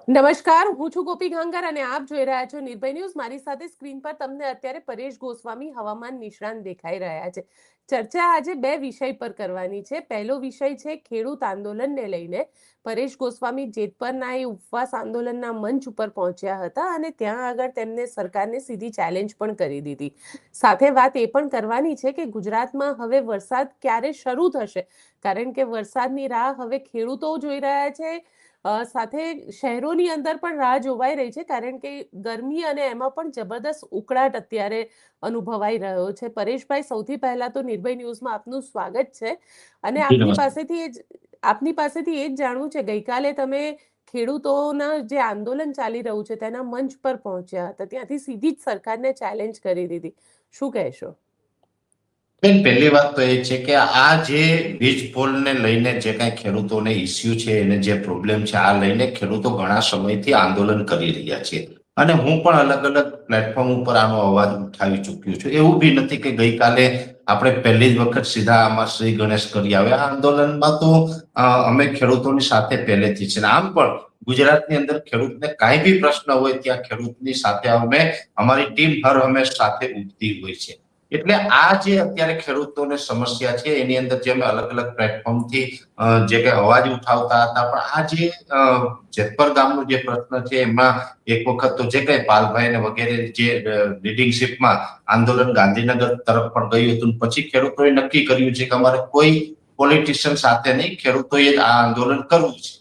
નમસ્કાર, હું છું ગોપી ગાંગર અને આપ જોઈ રહ્યા છો નિર્ભય ન્યૂઝ। મારી સાથે સ્ક્રીન પર તમને અત્યારે પરેશ ગોસ્વામી હવામાન નિષ્ણાંત દેખાઈ રહ્યા છે। ચર્ચા આજે બે વિષય પર કરવાની છે। પહેલો વિષય છે ખેડૂત આંદોલનને લઈને। પરેશ ગોસ્વામી જેતપરના એ ઉપવાસ આંદોલનના મંચ ઉપર પહોંચ્યા હતા અને ત્યાં આગળ તેમને સરકારને સીધી ચેલેન્જ પણ કરી દીધી। સાથે વાત એ પણ કરવાની છે કે ગુજરાતમાં હવે વરસાદ ક્યારે શરૂ થશે, કારણ કે વરસાદની રાહ હવે ખેડૂતો જોઈ રહ્યા છે। સાથે શહેરોની અંદર પણ રાહ જોવાઈ રહી છે, કારણ કે ગરમી અને એમાં પણ જબરદસ્ત ઉકળાટ અત્યારે અનુભવાઈ રહ્યો છે। પરેશભાઈ, સૌથી પહેલા તો નિર્ભય ન્યૂઝમાં આપનું સ્વાગત છે અને આપની પાસેથી એ જ જાણવું છે, ગઈકાલે તમે ખેડૂતોના જે આંદોલન ચાલી રહ્યું છે તેના મંચ પર પહોંચ્યા હતા, ત્યાંથી સીધી જ સરકારને ચેલેન્જ કરી દીધી, શું કહેશો? પહેલી વાત તો એ છે કે આ જે વીજ પોલને લઈને જે કઈ ખેડૂતોને ઇસ્યુ છે, એને જે પ્રોબ્લેમ છે, આ લઈને ખેડૂતો ઘણા સમયથી આંદોલન કરી રહ્યા છે અને હું પણ અલગ અલગ પ્લેટફોર્મ ઉપર આનો અવાજ ઉઠાવી ચૂક્યો છું। એવું બી નથી કે ગઈકાલે આપણે પહેલી જ વખત સીધા આમાં શ્રી ગણેશ કરી આવ્યા। આ આંદોલનમાં તો અમે ખેડૂતોની સાથે પહેલેથી છે। આમ પણ ગુજરાતની અંદર ખેડૂતને કાંઈ બી પ્રશ્ન હોય ત્યાં ખેડૂતની સાથે અમારી ટીમ હર હંમેશ સાથે ઉભતી હોય છે। એટલે આ જે અત્યારે ખેડૂતોને સમસ્યા છે એની અંદર જે અમે અલગ અલગ પ્લેટફોર્મથી જે કઈ અવાજ ઉઠાવતા હતા, પણ આ જે જેતપર ગામનો જે પ્રશ્ન છે એમાં એક વખત તો જે કઈ પાલભાઈ ને વગેરે જે લીડિંગશીપમાં આંદોલન ગાંધીનગર તરફ પણ ગયું હતું, પછી ખેડૂતોએ નક્કી કર્યું છે કે અમારે કોઈ પોલિટિશિયન સાથે નહીં, ખેડૂતોએ આ આંદોલન કરવું છે।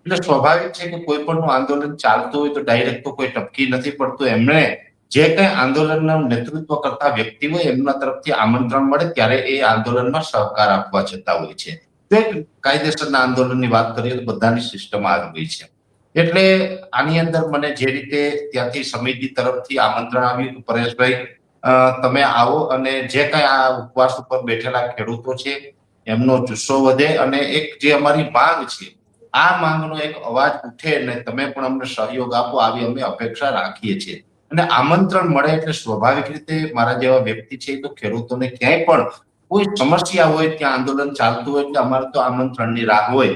એટલે સ્વાભાવિક છે કે કોઈ પણ આંદોલન ચાલતું હોય તો ડાયરેક્ટ તો કોઈ ટપકી નથી પડતું। એમણે જે કઈ આંદોલનનું નેતૃત્વ કરતા વ્યક્તિ હોય એમના તરફથી આમંત્રણ મળે ત્યારે એ આંદોલનમાં સહકાર આપવા જતા હોય છે। તો એક કાયદેસરના આંદોલનની વાત કરીએ તો બધાની સિસ્ટમ આ હોય છે। એટલે આની અંદર મને જે રીતે ત્યાંથી સમિતિ તરફથી આમંત્રણ આવ્યું, પરેશભાઈ તમે આવો અને જે કઈ આ ઉપવાસ ઉપર બેઠેલા ખેડૂતો છે એમનો જુસ્સો વધે અને એક જે અમારી માંગ છે આ માંગનો એક અવાજ ઉઠે અને તમે પણ અમને સહયોગ આપો, આવી અમે અપેક્ષા રાખીએ છીએ। અને આમંત્રણ મળે એટલે સ્વાભાવિક રીતે મારા જેવા વ્યક્તિ છે તો ખેડૂતોને ક્યાંય પણ કોઈ સમસ્યા હોય, ત્યાં આંદોલન ચાલતું હોય એટલે અમારે તો આમંત્રણની રાહ હોય।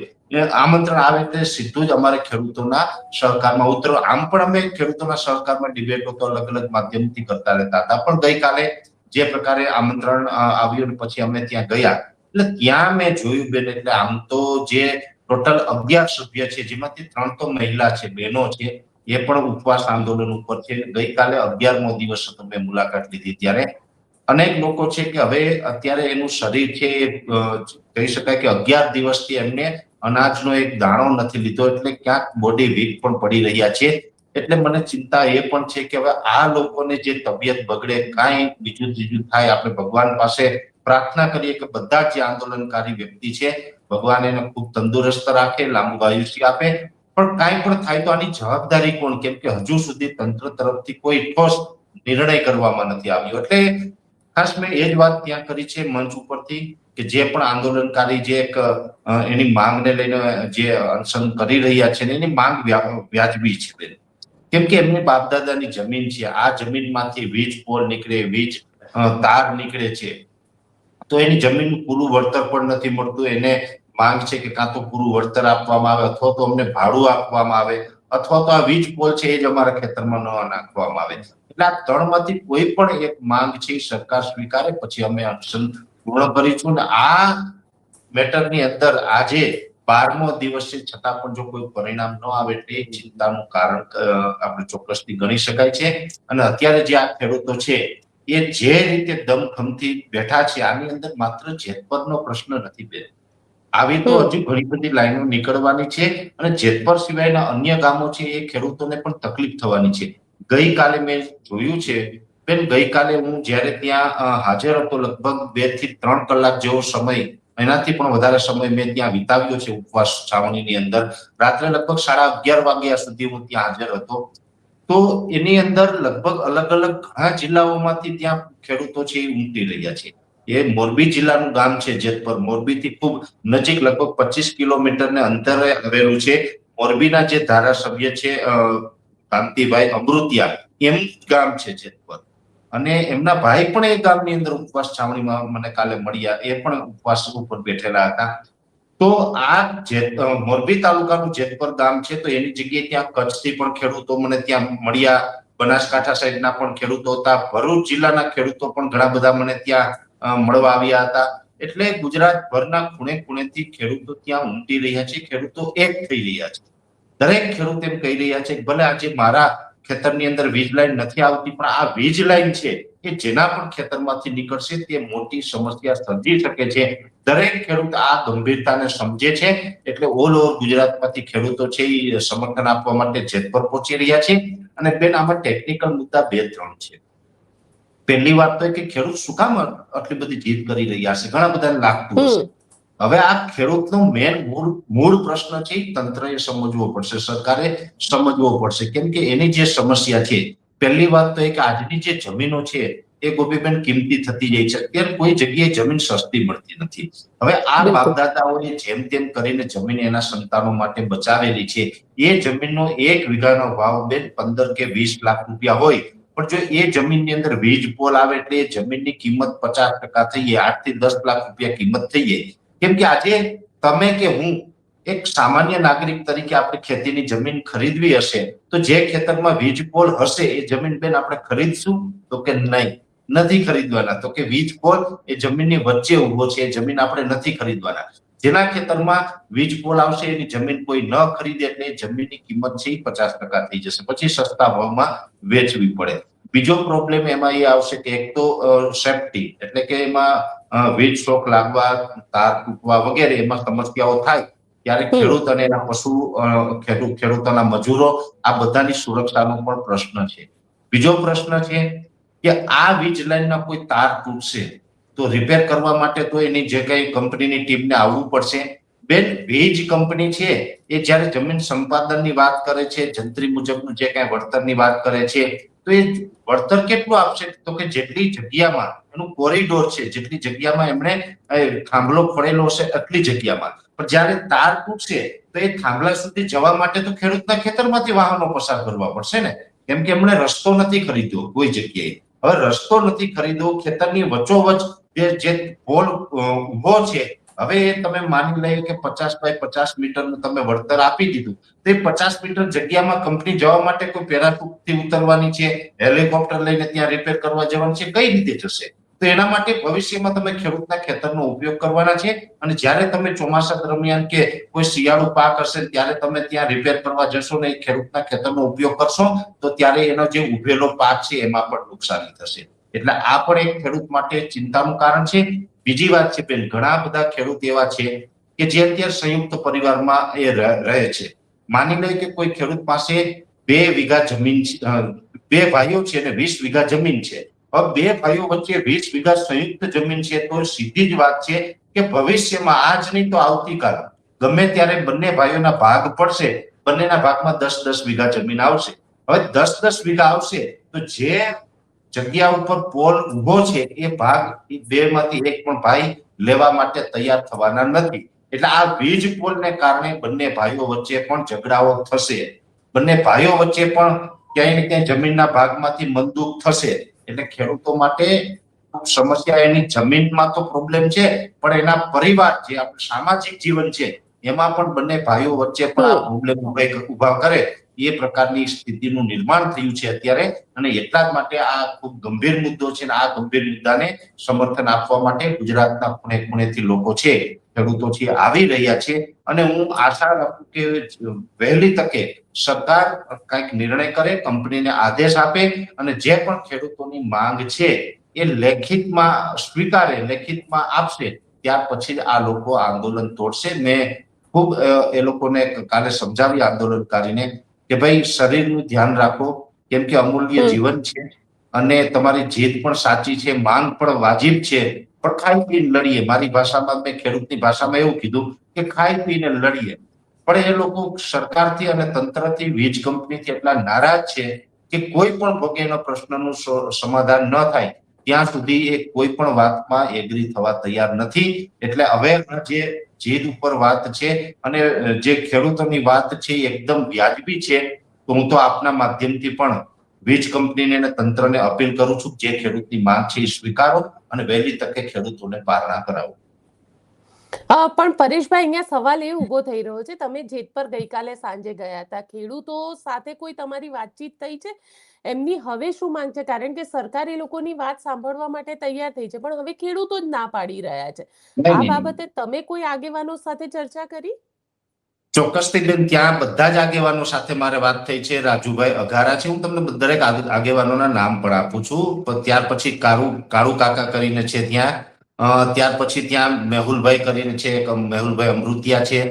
આમંત્રણ આવે એટલે સીધું જ અમારે ખેડૂતોના સહકારમાં ઉતરો। આમ પણ અમે ખેડૂતોના સહકારમાં ડિબેટો તો અલગ અલગ માધ્યમથી કરતા રહેતા હતા, પણ ગઈકાલે જે પ્રકારે આમંત્રણ આવ્યું પછી અમે ત્યાં ગયા એટલે ત્યાં મેં જોયું બેન, એટલે આમ તો જે ટોટલ 11 સભ્ય છે જેમાંથી 3 તો મહિલા છે, બહેનો છે, એ પણ ઉપવાસ આંદોલન ઉપર છે। ગઈકાલે 11મો દિવસ હતો, મેં મુલાકાત લીધી ત્યારે અનેક લોકો છે કે હવે અત્યારે એનું શરીર છે કહી શકાય કે 11 દિવસથી એમને અનાજનો એક દાણો નથી લીધો, એટલે ક્યાંક બોડી વીક પણ પડી રહ્યા છે। એટલે મને ચિંતા એ પણ છે કે હવે આ લોકોને જે તબિયત બગડે, કાંઈ બીજું ત્રીજું થાય, આપણે ભગવાન પાસે પ્રાર્થના કરીએ કે બધા જે આંદોલનકારી વ્યક્તિ છે ભગવાન એને ખૂબ તંદુરસ્ત રાખે, લાંબુ આયુષ્ય આપે। પણ કાંઈ પણ થાય તો આની જવાબદારી કોણ? કેમ કે હજુ સુધી તંત્ર તરફથી કોઈ ઠોસ નિર્ણય કરવામાં નથી આવ્યો। એટલે ખાસ મેં એ જ વાત ત્યાં કરી છે મંચ ઉપરથી કે જે પણ આંદોલનકારી જે એક એની માંગને લઈને જે અનશન કરી રહ્યા છે એની માંગ વ્યાજબી છે, કેમ કે એમની બાપદાદાની જમીન છે, આ જમીનમાંથી વીજ પોલ નીકળે, વીજ તાર નીકળે છે, તો એની જમીનનું પૂરું વળતર પણ નથી મળતું। એને માંગ છે કે કાં તો પૂરું વળતર આપવામાં આવે અથવા તો અમને ભાડું આપવામાં આવે અથવા તો આ વીજ પોલ છે એ જ અમારા ખેતરમાં ન નાખવામાં આવે। એટલે આ 3માંથી કોઈ પણ એક માંગ છે સરકાર સ્વીકારે પછી અમે અનશન પૂર્ણ કરીશું। ને આ મેટરની અંદર આજે 12મો દિવસ છે છતાં પણ જો કોઈ પરિણામ ન આવે તે ચિંતાનું કારણ આપણે ચોક્કસથી ગણી શકાય છે। અને અત્યારે જે આ ખેડૂતો છે એ જે રીતે દમખમથી બેઠા છે, આની અંદર માત્ર જેતપરનો પ્રશ્ન નથી બેન, આવી તો હજુ ઘણી બધી લાઈનો નીકળવાની છે અને જેતપર સિવાયના અન્ય ગામો છે એ ખેડૂતોને પણ તકલીફ થવાની છે। ગઈકાલે મેં જોયું છે બેન, ગઈકાલે હું જ્યારે ત્યાં હાજર હતો લગભગ 2 થી 3 કલાક જેવો સમય, એનાથી પણ વધારે સમય મેં ત્યાં વિતાવ્યો છે ઉપવાસ છાવણીની અંદર। રાત્રે લગભગ 11:30 વાગ્યા સુધી હું ત્યાં હાજર હતો। તો એની અંદર લગભગ અલગ અલગ ઘણા જિલ્લાઓમાંથી ત્યાં ખેડૂતો છે એ ઉમટી રહ્યા છે। એ મોરબી જિલ્લાનું ગામ છે જેતપર, મોરબીથી ખૂબ નજીક લગભગ 25 કિલોમીટરને અંતરે આવેલું છે। મોરબીના જે ધારાસભ્ય છે કાંતિભાઈ અમૃતિયા, એમ ગામ છે જેતપર, અને એમના ભાઈ પણ એ ગામની અંદર ઉપવાસ છાવણીમાં મને કાલે મળ્યા, એ પણ ઉપવાસ ઉપર બેઠેલા હતા। તો આ મોરબી તાલુકાનું જેતપર ગામ છે, તો એની જગ્યાએ ત્યાં કચ્છથી પણ ખેડૂતો મને ત્યાં મળ્યા, બનાસકાંઠા સાઈડના પણ ખેડૂતો હતા, ભરૂચ જિલ્લાના ખેડૂતો પણ ઘણા બધા મને ત્યાં મળવા આવ્યા હતા. એટલે ગુજરાતભરના ખૂણે ખૂણેથી ખેડૂતો ત્યાં ઉમટી રહ્યા છે, ખેડૂતો એક થઈ રહ્યા છે. દરેક ખેડૂત એમ કહી રહ્યા છે કે ભલે આજે મારા ખેતરની અંદર વીજ લાઈન નથી આવતી, પણ આ વીજ લાઈન છે એ જેના પણ ખેતરમાંથી નીકળશે તે મોટી સમસ્યા સર્જી શકે છે. દરેક ખેડૂત આ ગંભીરતાને સમજે છે, એટલે ઓલ ઓવર ગુજરાતમાંથી ખેડૂતો છે એ સમર્થન આપવા માટે જેતપર પહોંચી રહ્યા છે. અને બેન, આમાં ટેકનિકલ મુદ્દા 2-3 છે. પહેલી વાત તો કે ખેડૂત શું કામ આટલી બધી જીદ કરી રહ્યા છે, ઘણા બધાને લાગતું હશે. હવે આ ખેડૂતનો મૂળ પ્રશ્ન છે, તંત્રએ સમજવો પડશે, સરકારે સમજવો પડશે, કેમ કે એની જે સમસ્યા છે, પહેલી વાત તો કે આજની જે જમીનો છે એ ગોપીબેન કિંમતી થતી જાય છે. અત્યારે કોઈ જગ્યાએ જમીન સસ્તી મળતી નથી. હવે આ બાપદાદાઓએ જેમ તેમ કરીને જમીન એના સંતાનો માટે બચાવેલી છે. એ જમીનનો 1 વીઘાનો ભાવ બેન 15 કે 20 લાખ રૂપિયા હોય, પણ જો એ જમીનની અંદર વીજ પોલ આવે એટલે એ જમીનની કિંમત 50% થઈ જાય, 8 થી 10 લાખ રૂપિયા કિંમત થઈ જાય. કેમ કે આજે તમે કે હું એક સામાન્ય નાગરિક તરીકે આપણે ખેતીની જમીન ખરીદવી હશે, તો જે ખેતરમાં વીજ પોલ હશે એ જમીન બેન આપણે ખરીદશું? તો કે નહીં, નથી ખરીદવાના. તો કે વીજ પોલ એ જમીનની વચ્ચે ઉભો છે, એ જમીન આપણે નથી ખરીદવાના. જેના ખેતરમાં વીજ પોલ આવશે એની જમીન કોઈ ન ખરીદે એટલે એ જમીનની કિંમત છે 50% થઈ જશે, પછી સસ્તા ભાવમાં વેચવી પડે. બીજો પ્રોબ્લેમ એમાં એ આવશે કે એક તો સેફટી, એટલે કે એમાં વીજ શોક લાગવા, તાર તૂટવા વગેરે એમાં સમસ્યાઓ થાય, ત્યારે ખેડૂત અને એના પશુ ખેડૂતોના મજૂરો આ બધાની સુરક્ષાનો પણ પ્રશ્ન છે. બીજો પ્રશ્ન છે કે આ વીજ લાઈનના કોઈ તાર તૂટશે તો રિપેર કરવા માટે તો એની જે કઈ કંપનીની ટીમને આવવું પડશે. બેન, વીજ કંપની છે એ જયારે જમીન સંપાદનની વાત કરે છે, જંત્રી મુજબનું જે કઈ વળતરની વાત કરે છે, તો એ વળતર કેટલું આપશે? તો કે જેટલી જગ્યામાં એનું કોરિડોર છે, જેટલી જગ્યામાં એમણે થાંભલો ખોડેલો હશે એટલી જગ્યામાં. પણ જયારે તાર તૂટશે તો એ થાંભલા સુધી જવા માટે તો ખેડૂતના ખેતરમાંથી વાહનો પસાર કરવા પડશે ને, કેમ કે એમણે રસ્તો નથી ખરીદ્યો કોઈ જગ્યાએ. હવે રસ્તો નથી ખરીદ્યો, ખેતરની વચ્ચોવચ જે પોલ ઉભો છે, હવે તમે માની લઈએ કે 50 બાય 50 મીટરનું તમે વળતર આપી દીધું, તો 50 મીટર જગ્યામાં કંપની જવા માટે કોઈ પેરાશૂટથી ઉતરવાની છે, હેલિકોપ્ટર લઈને ત્યાં રિપેર કરવા જવાનું છે, કઈ રીતે જશે? તો એના માટે ભવિષ્યમાં તમે ખેડૂતના ખેતરનો ઉપયોગ કરવાના છે, અને જ્યારે તમે ચોમાસા દરમિયાન કે કોઈ શિયાળુ પાક હશે ત્યારે તમે ત્યાં રિપેર કરવા જશો ને ખેડૂતના ખેતરનો ઉપયોગ કરશો, તો ત્યારે એનો જે ઉભેલો પાક છે એમાં પણ નુકસાની થશે. એટલે આ પણ એક ખેડૂત માટે ચિંતાનું કારણ છે. બીજી વાત છે બેન, ઘણા બધા ખેડૂત એવા છે કે જે અત્યારે સંયુક્ત પરિવારમાં એ રહે છે. માની લે કે કોઈ ખેડૂત પાસે 2 વીઘા જમીન, 2 ભાઈઓ છે અને 20 વીઘા જમીન છે. હવે 2 ભાઈઓ વચ્ચે 20 વીઘા સંયુક્ત જમીન છે, તો સીધી જ વાત છે કે ભવિષ્યમાં આજ નહીં તો આવતીકાલ ગમે ત્યારે બંને ભાઈઓના ભાગ પડશે, બંનેના ભાગમાં 10-10 વીઘા જમીન આવશે. હવે 10-10 વીઘા આવશે તો જે જગ્યા ઉપર પોલ ઉભો છે એ ભાગ 2 માંથી એક પણ ભાઈ લેવા માટે તૈયાર થવાના નથી. એટલે આ વીજ પોલને કારણે બંને ભાઈઓ વચ્ચે પણ ઝઘડાઓ થશે, બંને ભાઈઓ વચ્ચે પણ ક્યાંય ને ક્યાંય જમીનના ભાગમાંથી મનદુખ થશે. એટલે ખેડૂતો માટે સમસ્યા એની જમીનમાં તો પ્રોબ્લેમ છે, પણ એના પરિવાર જે આપણું સામાજિક જીવન છે એમાં પણ બંને ભાઈઓ વચ્ચે પણ આ પ્રોબ્લેમ ઉભા કરે એ પ્રકારની સ્થિતિનું નિર્માણ થયું છે અત્યારે. અને એટલા જ માટે આ ખૂબ ગંભીર મુદ્દો છે, અને આ ગંભીર મુદ્દાને સમર્થન આપવા માટે ગુજરાતના ખૂણે ખૂણેથી લોકો છે, ખેડૂતો છે, આવી રહ્યા છે. અને હું આશા રાખું કે વહેલી તકે સરકાર કંઈક નિર્ણય કરે, કંપનીને આદેશ આપે, અને જે પણ ખેડૂતોની માંગ છે એ લેખિતમાં સ્વીકારે, લેખિતમાં આપશે, ત્યાર પછી આ લોકો આંદોલન તોડશે. મેં ખૂબ એ લોકોને કાલે સમજાવી આંદોલનકારીને કે ભાઈ શરીરનું ધ્યાન રાખો, કેમ કે અમૂલ્ય જીવન છે, અને તમારી જીદ પણ સાચી છે, માંગ પણ વાજિબ છે, પણ ખાઈ પીને લડીએ. મારી ભાષામાં, મેં ખેડૂતની ભાષામાં એવું કીધું કે ખાઈ પીને લડીએ. પણ એ લોકો સરકારથી અને તંત્રથી, વીજ કંપનીથી એટલા નારાજ છે કે કોઈ પણ વગેરેના પ્રશ્નનું સમાધાન ન થાય ત્યાં સુધી એ કોઈ પણ વાતમાં એગ્રી થવા તૈયાર નથી. એટલે હવે જે જીદ ઉપર વાત છે અને જે ખેડૂતોની વાત છે એકદમ વ્યાજબી છે. તો હું તો આપના માધ્યમથી પણ વીજ કંપનીને અને તંત્રને અપીલ કરું છું, જે ખેડૂતની માંગ છે એ સ્વીકારો અને વહેલી તકે ખેડૂતોને પારણા કરાવો. પણ પરેશભાઈ, અહીંયા સવાલ એ ઊભો થઈ રહ્યો છે, તમે જેતપર ગઈકાલે સાંજે ગયા હતા, ખેડૂતો સાથે કોઈ તમારી વાતચીત થઈ છે? એમની હવે શું માંગ છે? કારણ કે સરકાર એ લોકોની વાત સાંભળવા માટે તૈયાર થઈ છે, પણ હવે ખેડૂતો જ ના પાડી રહ્યા છે. નહીં આ નહીં નહીં. બાબતે તમે કોઈ આગેવાનો સાથે ચર્ચા કરી? ચોક્કસથી બેન, ત્યાં બધા જ આગેવાનો સાથે મારે વાત થઈ છે. રાજુભાઈ અઘારા છે, હું તમને દરેક આગેવાનોના નામ પણ આપું છું. ત્યાર પછી કાળુ કાકા કરીને છે ત્યાં, ત્યાર પછી ત્યાં મેહુલભાઈ કરીને છે, એક મેહુલભાઈ અમૃતિયા છે,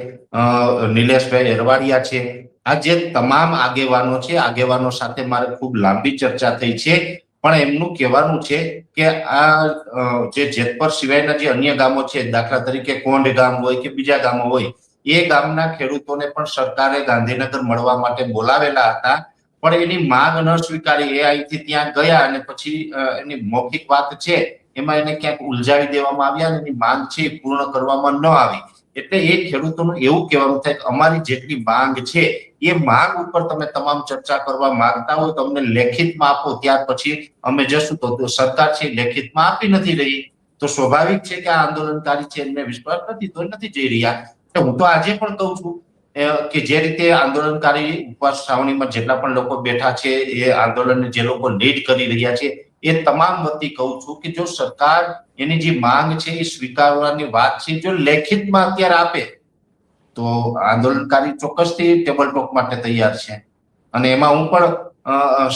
નિલેશભાઈ એરવાડિયા છે. આ જે તમામ આગેવાનો છે, આગેવાનો સાથે મારે ખૂબ લાંબી ચર્ચા થઈ છે. પણ એમનું કહેવાનું છે કે આ જે જેતપર સિવાયના જે અન્ય ગામો છે, દાખલા તરીકે કોંઢ ગામ હોય કે બીજા ગામો હોય, એ ગામના ખેડૂતોને પણ સરકારે ગાંધીનગર મળવા માટે બોલાવેલા હતા, પણ એની માંગ ન સ્વીકારી. એ અહીંથી ત્યાં ગયા અને પછી એની મૌખિક વાત છે એમાં એને ક્યાંક ઉલઝાવી દેવામાં આવ્યા અને એની માંગ છે એ પૂર્ણ કરવામાં ન આવી. એટલે એ ખેડૂતોનું એવું કહેવાનું થાય કે અમારી જેટલી માંગ છે એ માંગ ઉપર તમે તમામ ચર્ચા કરવા માંગતા હોય તો અમને લેખિતમાં આપો, ત્યાર પછી અમે જશું. તો સરકાર છે લેખિતમાં આપી નથી રહી, તો સ્વાભાવિક છે કે આ આંદોલનકારી છે એમને વિશ્વાસ નથી, તો નથી જઈ રહ્યા. હું તો આજે પણ કહું છું કે જે રીતે આંદોલનકારી ઉપવાસ છાવણીમાં જેટલા પણ લોકો બેઠા છે, એ આંદોલનને જે લોકો લીડ કરી રહ્યા છે, એ તમામ વતી કહું છું કે જો સરકાર એની જે માંગ છે એ સ્વીકારવાની વાત છે, જો લેખિતમાં અત્યારે આપે તો આંદોલનકારી ચોક્કસથી ટેબલ ટોક માટે તૈયાર છે. અને એમાં હું પણ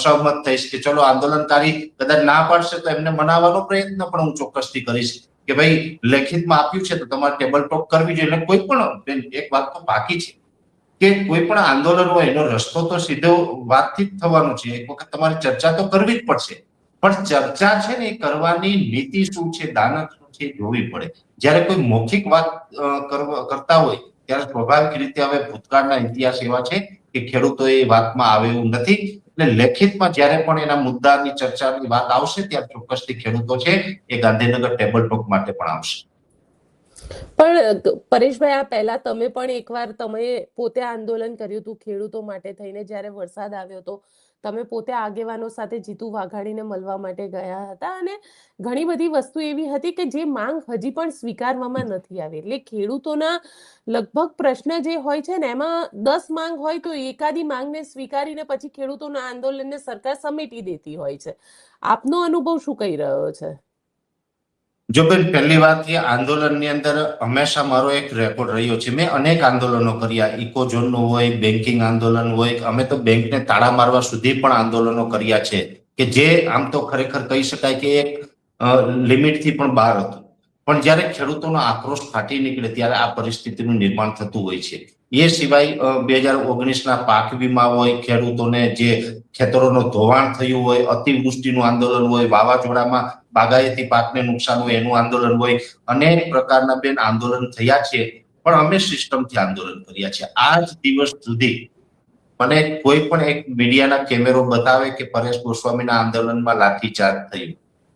સહમત થઈશ કે ચલો આંદોલનકારી કદાચ ના પાડશે તો એમને મનાવવાનો પ્રયત્ન પણ હું ચોક્કસથી કરીશ કે ભાઈ લેખિતમાં આપ્યું છે તો તમારે ટેબલ ટોક કરવી જોઈએ. એટલે કોઈ પણ એક વાત તો બાકી છે કે કોઈ પણ આંદોલન હોય એનો રસ્તો તો સીધો વાતથી જ થવાનો છે. એક વખત તમારે ચર્ચા તો કરવી જ પડશે, પણ ચર્ચા છે ને એ કરવાની નીતિ શું છે, દાનત શું છે જોવી પડે. જ્યારે કોઈ મૌખિક વાત કરતા હોય ત્યારે સ્વાભાવિક રીતે હવે ભૂતકાળના ઇતિહાસ એવા છે કે ખેડૂતો એ વાતમાં આવે એવું નથી. એટલે લેખિતમાં જ્યારે પણ એના મુદ્દાની ચર્ચાની વાત આવશે ત્યારે ચોક્કસથી ખેડૂતો છે એ ગાંધીનગર ટેબલ ટોક માટે પણ આવશે. પણ પરેશભાઈ, આ પહેલા તમે પણ એકવાર તમે પોતે આંદોલન કર્યું હતું ખેડૂતો માટે થઈને, જ્યારે વરસાદ આવ્યો હતો, તમે પોતે આગેવાનો સાથે જીતુ વાઘાણીને મળવા માટે ગયા હતા, અને ઘણી બધી વસ્તુ એવી હતી કે જે માંગ હજી પણ સ્વીકારવામાં નથી આવી. એટલે ખેડૂતોના લગભગ પ્રશ્ન જે હોય છે ને, એમાં 10 માંગ હોય તો એકાદી માંગને સ્વીકારીને પછી ખેડૂતોના આંદોલનને સરકાર સમેટી દેતી હોય છે. આપનો અનુભવ શું કહી રહ્યો છે? જો બેન, પહેલી વાત એ આંદોલનની અંદર હંમેશા મારો એક રેકોર્ડ રહ્યો છે. મેં અનેક આંદોલનો કર્યા, ઇકોઝોનનું હોય, બેન્કિંગ આંદોલન હોય, અમે તો બેંકને તાળા મારવા સુધી પણ આંદોલનો કર્યા છે કે જે આમ તો ખરેખર કહી શકાય કે એક લિમિટથી પણ બહાર હતું. પણ જ્યારે ખેડૂતોનો આક્રોશ ફાટી નીકળે ત્યારે આ પરિસ્થિતિનું નિર્માણ થતું હોય છે. એ સિવાય 2019ના પાક વીમા હોય, ખેડૂતોને જે ખેતરોનું ધોવાણ થયું હોય, અતિવૃષ્ટિનું આંદોલન હોય, વાવાઝોડામાં બાગાયતી પાકને નુકસાન હોય એનું આંદોલન હોય, અનેક પ્રકારના બેન આંદોલન થયા છે. પણ અમે સિસ્ટમથી આંદોલન કર્યા છે. આજ દિવસ સુધી મને કોઈ પણ એક મીડિયાના કેમેરો બતાવે કે પરેશ ગોસ્વામીના આંદોલનમાં લાઠીચાર્જ થયું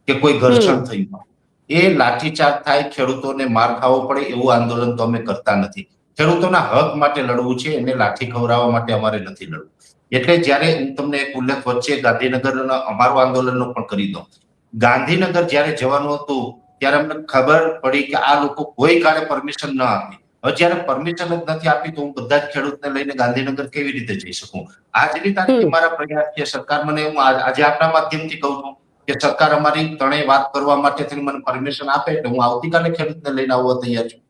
કે કોઈ ઘર્ષણ થયું. એ લાઠીચાર્જ થાય, ખેડૂતોને માર ખાવો પડે એવું આંદોલન તો અમે કરતા નથી. ખેડૂતોના હક માટે લડવું છે, એને લાઠી ખવડાવવા માટે અમારે નથી લડવું. એટલે જ્યારે હું તમને એક ઉલ્લેખ વચ્ચે ગાંધીનગરના અમારું આંદોલનનો પણ કરી દઉં. ગાંધીનગર જ્યારે જવાનું હતું ત્યારે અમને ખબર પડી કે આ લોકો કોઈ કાળે પરમિશન ન આપી. હવે જ્યારે પરમિશન જ નથી આપી તો હું બધા જ ખેડૂતને લઈને ગાંધીનગર કેવી રીતે જઈ શકું? આજની તારીખે મારા પ્રયાસ છે, સરકાર મને હું આજે આપના માધ્યમથી કહું છું કે સરકાર અમારી ત્રણેય વાત કરવા માટે મને પરમિશન આપે એટલે હું આવતીકાલે ખેડૂતને લઈને આવવા તૈયાર છું.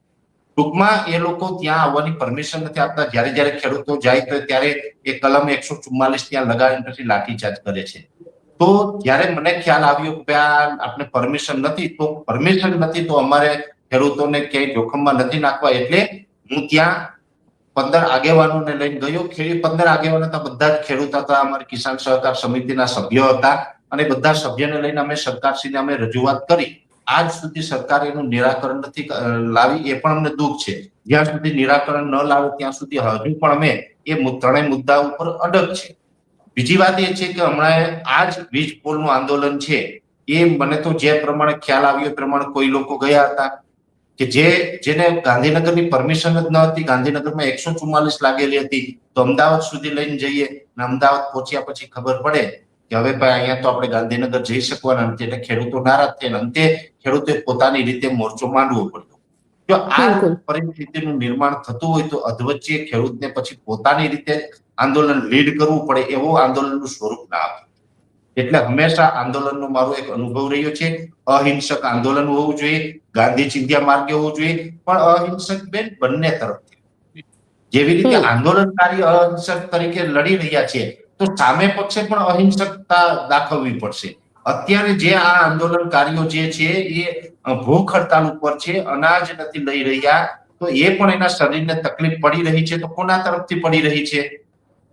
ટૂંકમાં એ લોકો ત્યાં આવવાની પરમિશન નથી આપતા. જ્યારે જ્યારે ખેડૂતો જાય તો ત્યારે એ કલમ 144 ત્યાં લગાવીને પછી લાઠીચાર્જ કરે છે. તો જ્યારે મને ખ્યાલ આવ્યો કે આપણે પરમિશન નથી, તો અમારે ખેડૂતોને ક્યાંય જોખમમાં નથી નાખવા. એટલે હું ત્યાં 15 આગેવાનોને લઈને ગયો. 15 આગેવાનો હતા, બધા જ ખેડૂત હતા, અમારી કિસાન સહકાર સમિતિના સભ્યો હતા, અને બધા સભ્યોને લઈને અમે સરકારશ્રીને અમે રજૂઆત કરી. આજ સુધી સરકારે એનું નિરાકરણ નથી લાવી, એ પણ અમને દુઃખ છે. જ્યાં સુધી નિરાકરણ ન લાવે ત્યાં સુધી હજુ પણ અમે એ ત્રણેય મુદ્દા ઉપર અડગ છે. બીજી વાત એ છે કે હમણાં આ જ વીજ પોલનું આંદોલન છે, એ મને તો જે પ્રમાણે ખ્યાલ આવ્યો એ પ્રમાણે કોઈ લોકો ગયા હતા કે જેને ગાંધીનગરની પરમિશન જ ન હતી. ગાંધીનગરમાં 144 લાગેલી હતી, તો અમદાવાદ સુધી લઈને જઈએ અને અમદાવાદ પહોંચ્યા પછી ખબર પડે કે હવે ભાઈ અહીંયા તો આપણે ગાંધીનગર જઈ શકવાના નથી. એટલે ખેડૂતો નારાજ થયા. અંતે ખેડૂતોએ પોતાની રીતે મોરચો માંડવો પડ્યો. જો આ બિલકુલ. પરિસ્થિતિનું નિર્માણ થતું હોય તો અધવચ્ચે ખેડૂતને પછી પોતાની રીતે આંદોલન લીડ કરવું પડે એવું આંદોલનનું સ્વરૂપ ના આપે. એટલે હંમેશા આંદોલનનો મારો એક અનુભવ રહ્યો છે, અહિંસક આંદોલન હોવું જોઈએ, ગાંધી ચિંધ્યા માર્ગે હોવું જોઈએ, પણ અહિંસક બેન બંને તરફથી. જેવી રીતે આંદોલનકારી અહિંસક તરીકે લડી રહ્યા છે તો સામે પક્ષે પણ અહિંસકતા દાખવવી પડશે. અત્યારે જે આ આંદોલનકારીઓ જે છે એ ભૂખ હડતાલ ઉપર છે, અનાજ નથી લઈ રહ્યા, તો એ પણ એના શરીરને તકલીફ પડી રહી છે તો કોના તરફથી પડી રહી છે?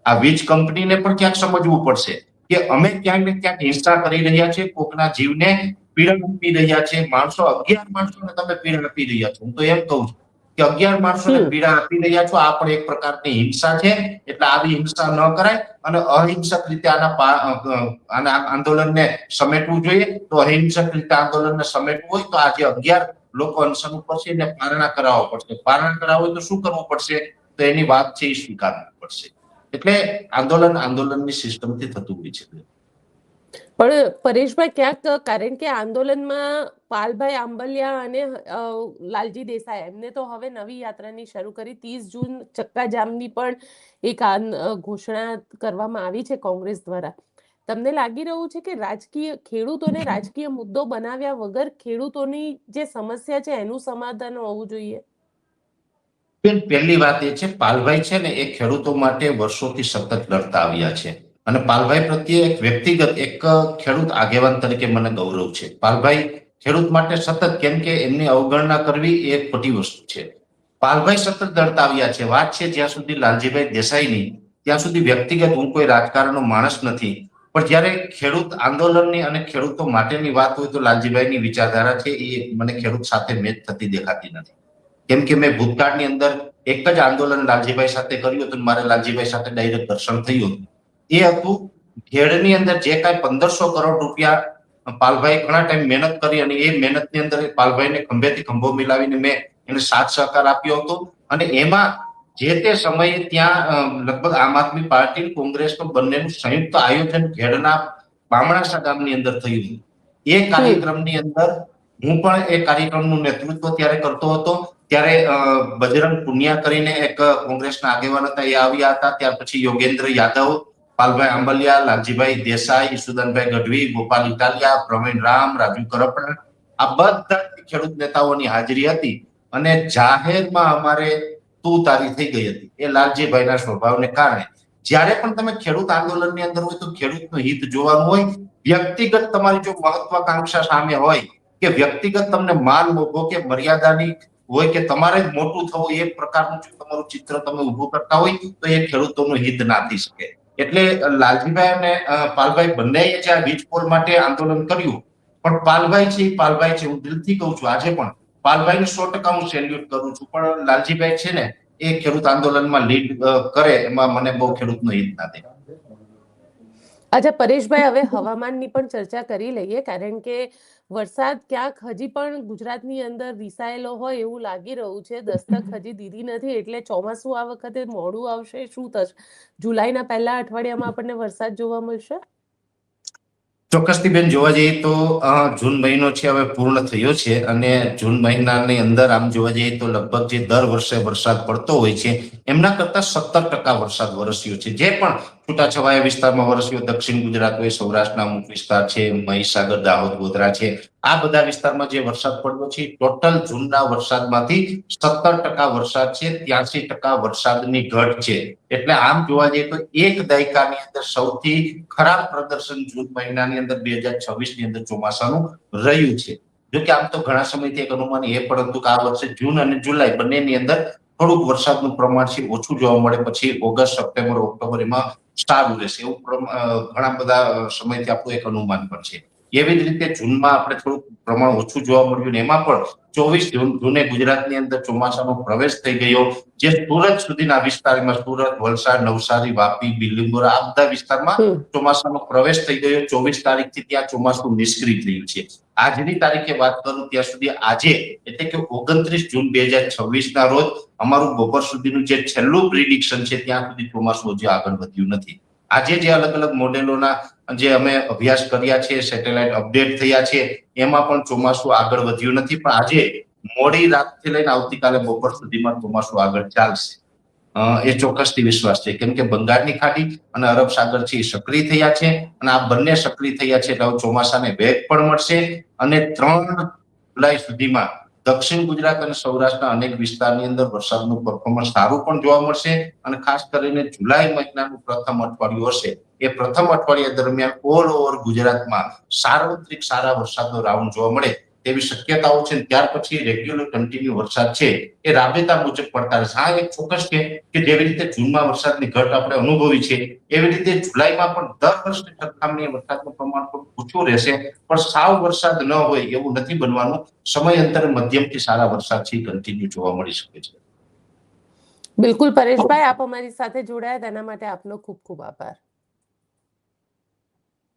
આ વીજ કંપનીને પણ ક્યાંક સમજવું પડશે કે અમે ક્યાંક ને ક્યાંક હિંસા કરી રહ્યા છે, કોકના જીવને પીડા આપી રહ્યા છે. 11 માણસોને તમે પીડા આપી રહ્યા છો. હું તો એમ કહું છું કે 11 માણસોને પીડા આપી રહ્યા છો, આ પણ એક પ્રકારની હિંસા છે. એટલે આવી હિંસા ન કરાય અને અહિંસક રીતે આના આંદોલનને સમેટવું જોઈએ. તો અહિંસક રીતે આંદોલનને સમેટવું હોય તો આજે 11 લોકો અનશન ઉપર છે એને પારણા કરાવવા પડશે. પારણા કરાવવું હોય તો શું કરવું પડશે? તો એની વાત છે એ સ્વીકારવી પડશે. એટલે આંદોલનની સિસ્ટમથી થતું હોય છે. પણ પરેશભાઈ, ક્યાંક કારણ કે આંદોલનમાં પાલભાઈ આંબલિયા અને લાલજી દેસાઈ એમને તો હવે નવી યાત્રાની શરૂ કરી. 30 જૂન ચક્કાજામની પણ એક ઘોષણા કરવામાં આવી છે કોંગ્રેસ દ્વારા. તમને લાગી રહ્યું છે કે ખેડૂતોને રાજકીય મુદ્દો બનાવ્યા વગર ખેડૂતોની જે સમસ્યા છે એનું સમાધાન હોવું જોઈએ? પહેલી વાત એ છે, પાલભાઈ છે ને એ ખેડૂતો માટે વર્ષોથી સતત લડતા આવ્યા છે અને પાલભાઈ પ્રત્યે એક વ્યક્તિગત એક ખેડૂત આગેવાન તરીકે મને ગૌરવ છે. પાલભાઈ ખેડૂત માટે સતત, કેમ કે એમની અવગણના કરવી એ ખોટી વસ્તુ છે. પાલભાઈ સતત લડતા આવ્યા છે. વાત છે જ્યાં સુધી લાલજીભાઈ દેસાઈની, ત્યાં સુધી વ્યક્તિગત હું કોઈ રાજકારણનો માણસ નથી, પણ જ્યારે ખેડૂત આંદોલનની અને ખેડૂતો માટેની વાત હોય તો લાલજીભાઈની વિચારધારા છે એ મને ખેડૂત સાથે મેચ થતી દેખાતી નથી. કેમ કે મેં ભૂતકાળની અંદર એક જ આંદોલન લાલજીભાઈ સાથે કર્યું હતું, મારે લાલજીભાઈ સાથે ડાયરેક્ટ ઘર્ષણ થયું હતું. એ હતું ખેડની અંદર જે કાંઈ 1500 કરોડ રૂપિયા પાલભાઈ ઘણા ટાઈમ મહેનત કરી અને એ મહેનતની અંદર પાલભાઈને ખંભેથી ખંભો મિલાવીને મેં એને સાથ સહકાર આપ્યો હતો. અને એમાં જે તે સમયે ત્યાં લગભગ આમ આદમી પાર્ટી કોંગ્રેસનું બંનેનું સંયુક્ત આયોજન ખેડના બામણાસા ગામની અંદર થયું. એ કાર્યક્રમની અંદર હું પણ એ કાર્યક્રમનું નેતૃત્વ ત્યારે કરતો હતો. ત્યારે બજરંગ પુનિયા કરીને એક કોંગ્રેસના આગેવાન હતા, એ આવ્યા હતા. ત્યાર પછી યોગેન્દ્ર યાદવ, પાલભાઈ આંબલિયા, લાલજીભાઈ દેસાઈ, ઈસુદાનભાઈ ગઢવી, ગોપાલ ઇટાલિયા, પ્રવીણ રામ, રાજુ કરપડા, આ બધા ખેડૂત નેતાઓની હાજરી હતી અને જાહેરમાં અમારે તું તારી થઈ ગઈ હતી. એ લાલજીભાઈના સ્વભાવને કારણે જ્યારે પણ તમે ખેડૂત આંદોલનની અંદર હોય તો ખેડૂતનું હિત જોવાનું હોય. વ્યક્તિગત તમારી જો મહત્વાકાંક્ષા સામે હોય કે વ્યક્તિગત તમને માન મોભો કે મર્યાદાની હોય કે તમારે જ મોટું થવું, એ પ્રકારનું જો તમારું ચિત્ર તમે ઉભું કરતા હોય તો એ ખેડૂતોનું હિત ના થઈ શકે. એટલે લાલજીભાઈ અને પાલભાઈ બંનેએ જે આ વીજ પોલ માટે આંદોલન કર્યું, પણ પાલભાઈ છે, હું દિલથી કહું છું આજે પણ પાલભાઈને 100% હું સેલ્યુટ કરું છું. પણ લાલજીભાઈ છે ને એ ખેડૂત આંદોલનમાં લીડ કરે એમાં મને બહુ ખેડૂતનું હિત ના દેખાય. અચ્છા પરેશભાઈ, હવે હવામાનની પણ ચર્ચા કરી લઈએ, કારણ કે વરસાદ ક્યાંક હજી પણ ગુજરાતની અંદર રિસાયેલો હોય એવું લાગી રહ્યું છે. દસ્તક હજી દીધી નથી, એટલે ચોમાસું આ વખતે મોડું આવશે. શું થશે? જુલાઈના પહેલા અઠવાડિયામાં આપણને વરસાદ જોવા મળશે? ચોક્કસથી બેન, જોવા જઈએ તો જૂન મહિનો છે હવે પૂર્ણ થયો છે અને જૂન મહિનાની અંદર આમ જોવા જઈએ તો લગભગ જે દર વર્ષે વરસાદ પડતો હોય છે એમના કરતા 17% વરસાદ વરસ્યો છે. જે પણ છૂટાછવાયા વિસ્તારમાં વરસ્યો, દક્ષિણ ગુજરાત હોય, સૌરાષ્ટ્રના અમુક વિસ્તાર છે, મહીસાગર, દાહોદ, ગોધરા છે, આ બધા વિસ્તારમાં જે વરસાદ પડ્યો છે ટોટલ જૂનના વરસાદમાંથી 17% વરસાદ છે, 83% વરસાદની ઘટ છે. એટલે આમ જોવા જઈએ તો એક દાયકાની અંદર સૌથી ખરાબ પ્રદર્શન જૂન મહિનાની અંદર 2026 ની અંદર ચોમાસાનું રહ્યું છે. જો કે આમ તો ઘણા સમયથી એક અનુમાન એ પણ હતું કે આ વર્ષે જૂન અને જુલાઈ બંનેની અંદર થોડુંક વરસાદનું પ્રમાણ છે ઓછું જોવા મળે, પછી ઓગસ્ટ, સપ્ટેમ્બર, ઓક્ટોબર એમાં સારું રહેશે એવું ઘણા બધા સમયથી આપણું એક અનુમાન પણ છે. એવી જ રીતે જૂનમાં આપણે થોડુંક પ્રમાણ ઓછું જોવા મળ્યું ને એમાં પણ 24 જૂને ગુજરાતની અંદર ચોમાસાનો પ્રવેશ થઈ ગયો. જે સુરત સુધીના વિસ્તારમાં, સુરત, વલસાડ, નવસારી, વાપી, બિલીમોરા, આ બધા વિસ્તારમાં ચોમાસાનો પ્રવેશ થઈ ગયો. 24 તારીખથી ત્યાં ચોમાસું નિષ્ક્રિય થયું છે. આજની તારીખે વાત કરું ત્યાં સુધી આજે એટલે કે 29 જૂન 2026 ના રોજ અમારું બપોર સુધીનું જે છેલ્લું પ્રિડિક્શન છે ત્યાં સુધી ચોમાસું હજી આગળ વધ્યું નથી. આજે જે અલગ અલગ મોડેલોના જે અમે અભ્યાસ કર્યા છે, સેટેલાઇટ અપડેટ થયા છે, એમાં પણ ચોમાસું આગળ વધ્યું નથી. પણ આજે મોડી રાતથી લઈને આવતીકાલે બપોર સુધીમાં ચોમાસું આગળ ચાલશે. એ ચોક્કસથી વિશ્વાસ છે, કેમ કે બંગાળની ખાડી અને અરબ સાગર છે એ સક્રિય થયા છે, અને આ બંને સક્રિય થયા છે એટલે ચોમાસાને વેગ પણ મળશે, અને 3 જુલાઈ સુધીમાં દક્ષિણ ગુજરાત અને સૌરાષ્ટ્રના અનેક વિસ્તારની અંદર વરસાદનું પરફોર્મન્સ સારું પણ જોવા મળશે. અને ખાસ કરીને જુલાઈ મહિનાનું પ્રથમ અઠવાડિયું હશે, એ પ્રથમ અઠવાડિયા દરમિયાન ઓલ ઓવર ગુજરાતમાં સાર્વત્રિક સારા વરસાદનો રાઉન્ડ જોવા મળે તેવી શક્યતાઓ છે. ત્યાર પછી રેગ્યુલર કન્ટિન્યુ વરસાદ છે એ રાબેતા મુજબ પડતા રહેશે. હા, એક ચોક્કસ છે કે જેવી રીતે જૂનમાં વરસાદની ઘટ આપણે અનુભવી છે, એવી રીતે જુલાઈમાં પણ દર વર્ષની સરખામણીએ વરસાદનું પ્રમાણ થોડું ઓછું રહેશે, પણ સાવ વરસાદ ન હોય એવું નથી બનવાનું. સમયાંતરે મધ્યમથી સારા વરસાદ છે કન્ટિન્યુ જોવા મળી શકે છે. બિલકુલ પરેશભાઈ, આપ અમારી સાથે જોડાયા તેના માટે આપનો ખૂબ ખૂબ આભાર.